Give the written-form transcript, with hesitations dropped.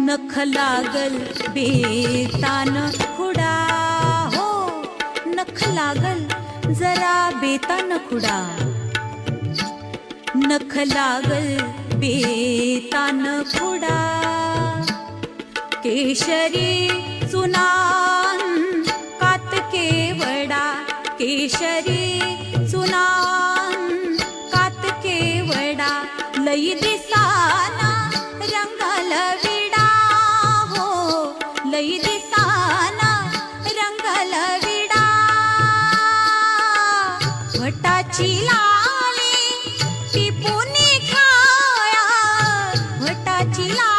नख लागल बेतान खुडा हो, नख लागल जरा बेतान खुडा, नख लागल बेतान खुडा. केशरी सुनान कातके वडा, केशरी सुनान कातके वडा, लई दिसाना रंगाल विडा हो, लई दिसाना रंगाल विडा. भटाची लाली टिपूनी खाया, भटाची लाली